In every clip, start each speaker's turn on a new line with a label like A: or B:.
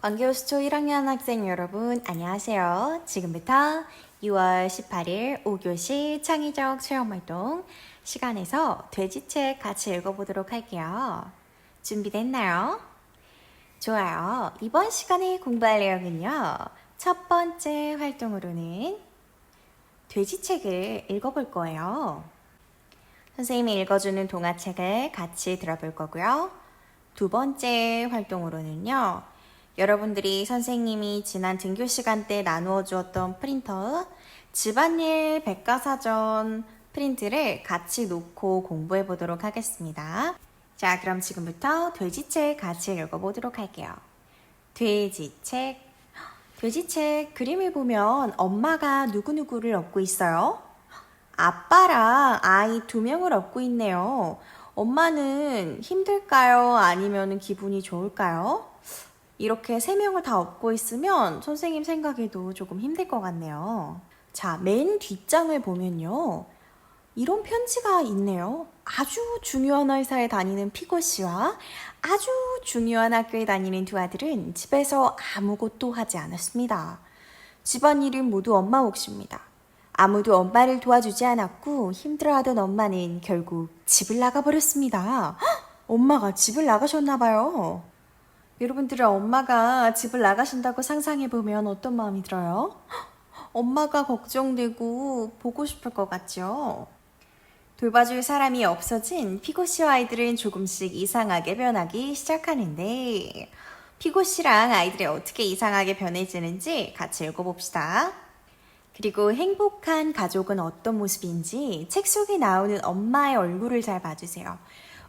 A: 광교수초 1학년 학생 여러분 안녕하세요. 지금부터 6월 18일 5교시 창의적 체험활동 시간에서 돼지책 같이 읽어보도록 할게요. 준비됐나요? 좋아요. 이번 시간에 공부할 내용은요. 첫 번째 활동으로는 돼지책을 읽어볼 거예요. 선생님이 읽어주는 동화책을 같이 들어볼 거고요. 두 번째 활동으로는요. 여러분들이 선생님이 지난 등교 시간 때 나누어 주었던 프린터, 집안일 백과사전 프린트를 같이 놓고 공부해 보도록 하겠습니다. 자, 그럼 지금부터 돼지책 같이 읽어보도록 할게요. 돼지책. 돼지책 그림을 보면 엄마가 누구누구를 업고 있어요? 아빠랑 아이 2명을 업고 있네요. 엄마는 힘들까요? 아니면 기분이 좋을까요? 이렇게 3명을 다 업고 있으면 선생님 생각에도 조금 힘들 것 같네요. 자, 맨 뒷장을 보면요. 이런 편지가 있네요. 아주 중요한 회사에 다니는 피고 씨와 아주 중요한 학교에 다니는 두 아들은 집에서 아무것도 하지 않았습니다. 집안일은 모두 엄마 몫입니다. 아무도 엄마를 도와주지 않았고 힘들어하던 엄마는 결국 집을 나가버렸습니다. 엄마가 집을 나가셨나 봐요. 여러분들은 엄마가 집을 나가신다고 상상해보면 어떤 마음이 들어요? 엄마가 걱정되고 보고 싶을 것 같죠? 돌봐줄 사람이 없어진 피고씨와 아이들은 조금씩 이상하게 변하기 시작하는데 피고씨랑 아이들이 어떻게 이상하게 변해지는지 같이 읽어봅시다. 그리고 행복한 가족은 어떤 모습인지 책 속에 나오는 엄마의 얼굴을 잘 봐주세요.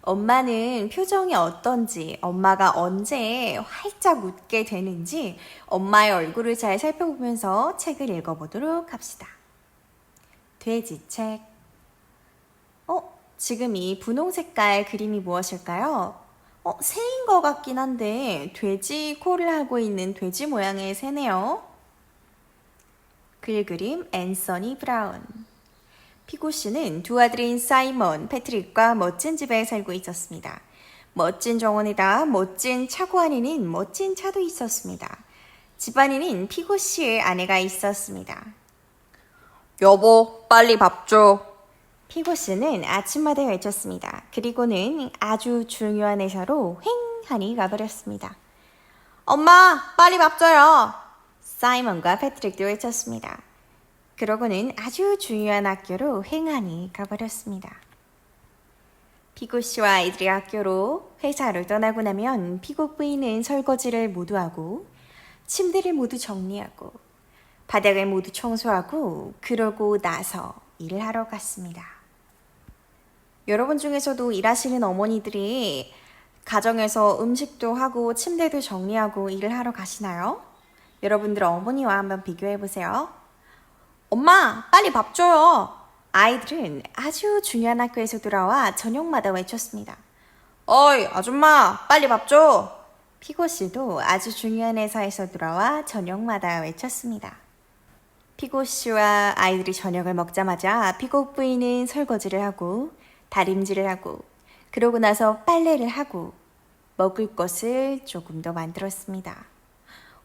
A: 엄마는 표정이 어떤지, 엄마가 언제 활짝 웃게 되는지 엄마의 얼굴을 잘 살펴보면서 책을 읽어보도록 합시다. 돼지책. 지금 이 분홍 색깔 그림이 무엇일까요? 새인 것 같긴 한데 돼지 코를 하고 있는 돼지 모양의 새네요. 글 그림 앤서니 브라운. 피고 씨는 두 아들인 사이먼, 패트릭과 멋진 집에 살고 있었습니다. 멋진 정원에다 멋진 차고 안에는 멋진 차도 있었습니다. 집안에는 피고 씨의 아내가 있었습니다. 여보, 빨리 밥 줘. 피고 씨는 아침마다 외쳤습니다. 그리고는 아주 중요한 회사로 휑하니 가버렸습니다. 엄마, 빨리 밥 줘요. 사이먼과 패트릭도 외쳤습니다. 그러고는 아주 중요한 학교로 횡하니 가버렸습니다. 피고 씨와 아이들이 학교로 회사를 떠나고 나면 피고 부인은 설거지를 모두 하고 침대를 모두 정리하고 바닥을 모두 청소하고 그러고 나서 일을 하러 갔습니다. 여러분 중에서도 일하시는 어머니들이 가정에서 음식도 하고 침대도 정리하고 일을 하러 가시나요? 여러분들 어머니와 한번 비교해 보세요. 엄마, 빨리 밥 줘요. 아이들은 아주 중요한 학교에서 돌아와 저녁마다 외쳤습니다. 어이, 아줌마, 빨리 밥 줘. 피고 씨도 아주 중요한 회사에서 돌아와 저녁마다 외쳤습니다. 피고 씨와 아이들이 저녁을 먹자마자 피고 부인은 설거지를 하고 다림질을 하고 그러고 나서 빨래를 하고 먹을 것을 조금 더 만들었습니다.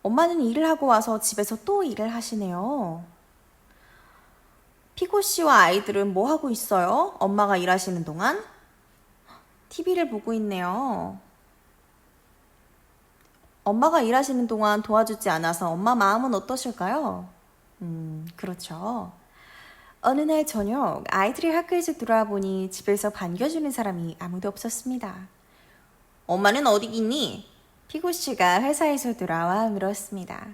A: 엄마는 일을 하고 와서 집에서 또 일을 하시네요. 피고 씨와 아이들은 뭐 하고 있어요? 엄마가 일하시는 동안? TV를 보고 있네요. 엄마가 일하시는 동안 도와주지 않아서 엄마 마음은 어떠실까요? 그렇죠. 어느 날 저녁 아이들이 학교에서 돌아와 보니 집에서 반겨주는 사람이 아무도 없었습니다. 엄마는 어디 있니? 피고 씨가 회사에서 돌아와 물었습니다.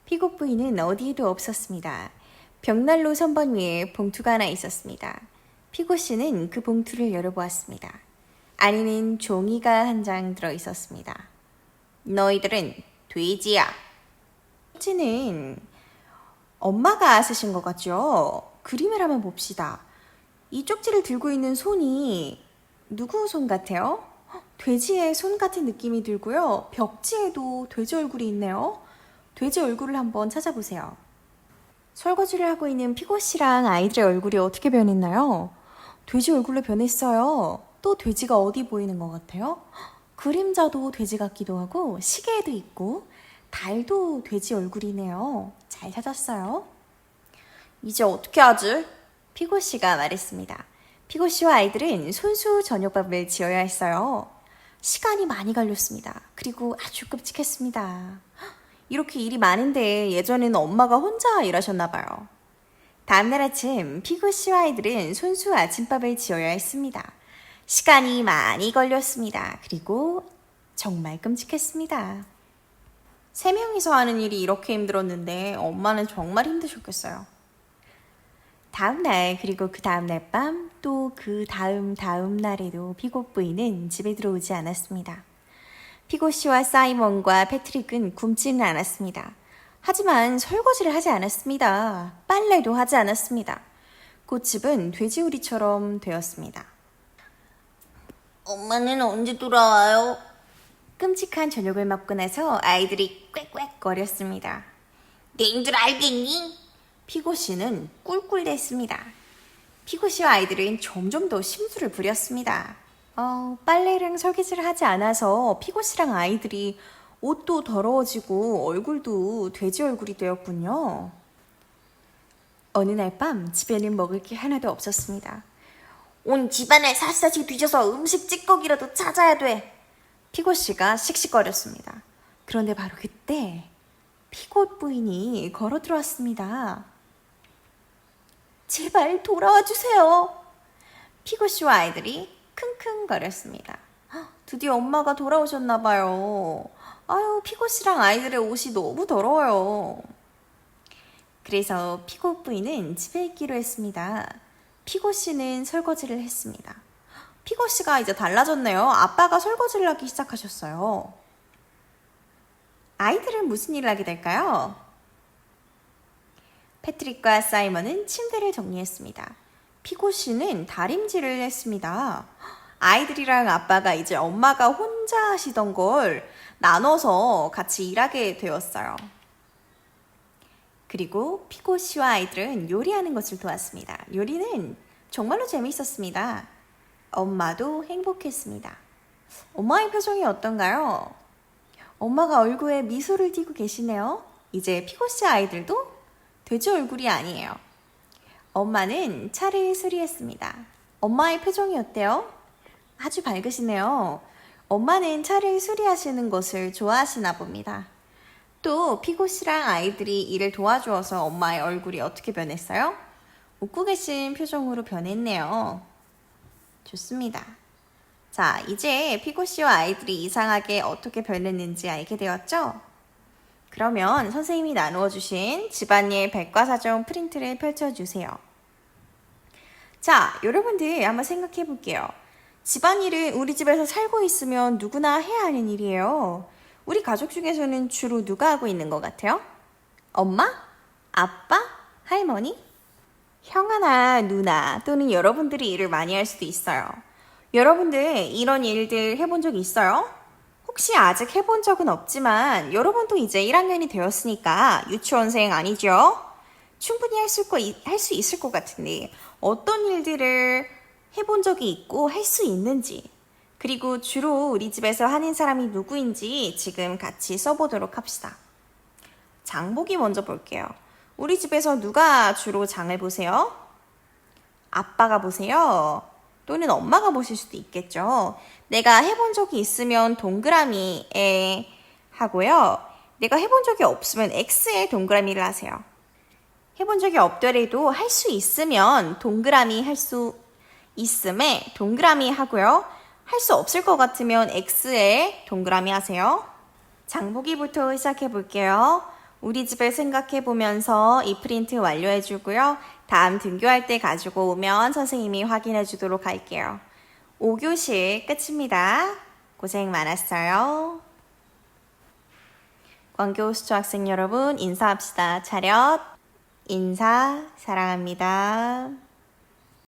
A: 피고 부인은 어디에도 없었습니다. 벽난로 선반 위에 봉투가 하나 있었습니다. 피고 씨는 그 봉투를 열어보았습니다. 안에는 종이가 한 장 들어있었습니다. 너희들은 돼지야. 편지는 엄마가 쓰신 것 같죠? 그림을 한번 봅시다. 이 쪽지를 들고 있는 손이 누구 손 같아요? 돼지의 손 같은 느낌이 들고요. 벽지에도 돼지 얼굴이 있네요. 돼지 얼굴을 한번 찾아보세요. 설거지를 하고 있는 피고 씨랑 아이들의 얼굴이 어떻게 변했나요? 돼지 얼굴로 변했어요. 또 돼지가 어디 보이는 것 같아요? 그림자도 돼지 같기도 하고 시계도 있고 달도 돼지 얼굴이네요. 잘 찾았어요. 이제 어떻게 하지? 피고 씨가 말했습니다. 피고 씨와 아이들은 손수 저녁밥을 지어야 했어요. 시간이 많이 걸렸습니다. 그리고 아주 끔찍했습니다. 이렇게 일이 많은데 예전에는 엄마가 혼자 일하셨나 봐요. 다음날 아침 피고 씨와 아이들은 손수 아침밥을 지어야 했습니다. 시간이 많이 걸렸습니다. 그리고 정말 끔찍했습니다. 3명이서 하는 일이 이렇게 힘들었는데 엄마는 정말 힘드셨겠어요. 다음날 그리고 그 다음날 밤 또 그 다음 날에도 피고 부인은 집에 들어오지 않았습니다. 피고 씨와 사이먼과 패트릭은 굶지는 않았습니다. 하지만 설거지를 하지 않았습니다. 빨래도 하지 않았습니다. 곧 집은 돼지우리처럼 되었습니다. 엄마는 언제 돌아와요? 끔찍한 저녁을 먹고 나서 아이들이 꽥꽥거렸습니다. 너희들 알겠니? 피고 씨는 꿀꿀댔습니다. 피고 씨와 아이들은 점점 더 심술을 부렸습니다. 빨래랑 설거지를 하지 않아서 피고 씨랑 아이들이 옷도 더러워지고 얼굴도 돼지 얼굴이 되었군요. 어느 날 밤 집에는 먹을 게 하나도 없었습니다. 온 집안을 샅샅이 뒤져서 음식 찌꺼기라도 찾아야 돼. 피고 씨가 씩씩거렸습니다. 그런데 바로 그때 피고 부인이 걸어 들어왔습니다. 제발 돌아와 주세요. 피고 씨와 아이들이 킁킁거렸습니다. 드디어 엄마가 돌아오셨나 봐요. 아유, 피고 씨랑 아이들의 옷이 너무 더러워요. 그래서 피고 부인은 집에 있기로 했습니다. 피고 씨는 설거지를 했습니다. 피고 씨가 이제 달라졌네요. 아빠가 설거지를 하기 시작하셨어요. 아이들은 무슨 일을 하게 될까요? 패트릭과 사이먼은 침대를 정리했습니다. 피고 씨는 다림질을 했습니다. 아이들이랑 아빠가 이제 엄마가 혼자 하시던 걸 나눠서 같이 일하게 되었어요. 그리고 피고 씨와 아이들은 요리하는 것을 도왔습니다. 요리는 정말로 재미있었습니다. 엄마도 행복했습니다. 엄마의 표정이 어떤가요? 엄마가 얼굴에 미소를 띠고 계시네요. 이제 피고 씨 아이들도 돼지 얼굴이 아니에요. 엄마는 차를 수리했습니다. 엄마의 표정이 어때요? 아주 밝으시네요. 엄마는 차를 수리하시는 것을 좋아하시나 봅니다. 또 피고 씨랑 아이들이 일을 도와주어서 엄마의 얼굴이 어떻게 변했어요? 웃고 계신 표정으로 변했네요. 좋습니다. 자, 이제 피고 씨와 아이들이 이상하게 어떻게 변했는지 알게 되었죠? 그러면 선생님이 나누어 주신 집안일 백과사전 프린트를 펼쳐주세요. 자, 여러분들 한번 생각해 볼게요. 집안일은 우리 집에서 살고 있으면 누구나 해야 하는 일이에요. 우리 가족 중에서는 주로 누가 하고 있는 것 같아요? 엄마? 아빠? 할머니? 형아나 누나 또는 여러분들이 일을 많이 할 수도 있어요. 여러분들 이런 일들 해본 적 있어요? 혹시 아직 해본 적은 없지만 여러분도 이제 1학년이 되었으니까 유치원생 아니죠? 충분히 할 수 있을 것 같은데 어떤 일들을 해본 적이 있고 할 수 있는지 그리고 주로 우리 집에서 하는 사람이 누구인지 지금 같이 써보도록 합시다. 장보기 먼저 볼게요. 우리 집에서 누가 주로 장을 보세요? 아빠가 보세요. 또는 엄마가 보실 수도 있겠죠. 내가 해본 적이 있으면 동그라미에 하고요. 내가 해본 적이 없으면 X에 동그라미를 하세요. 해본 적이 없더라도 할 수 있으면 동그라미 할 수 있음에 동그라미 하고요. 할 수 없을 것 같으면 X에 동그라미 하세요. 장보기부터 시작해 볼게요. 우리 집을 생각해 보면서 이 프린트 완료해 주고요. 다음 등교할 때 가지고 오면 선생님이 확인해 주도록 할게요. 5교시 끝입니다. 고생 많았어요. 광교수초 학생 여러분 인사합시다. 차렷, 인사, 사랑합니다.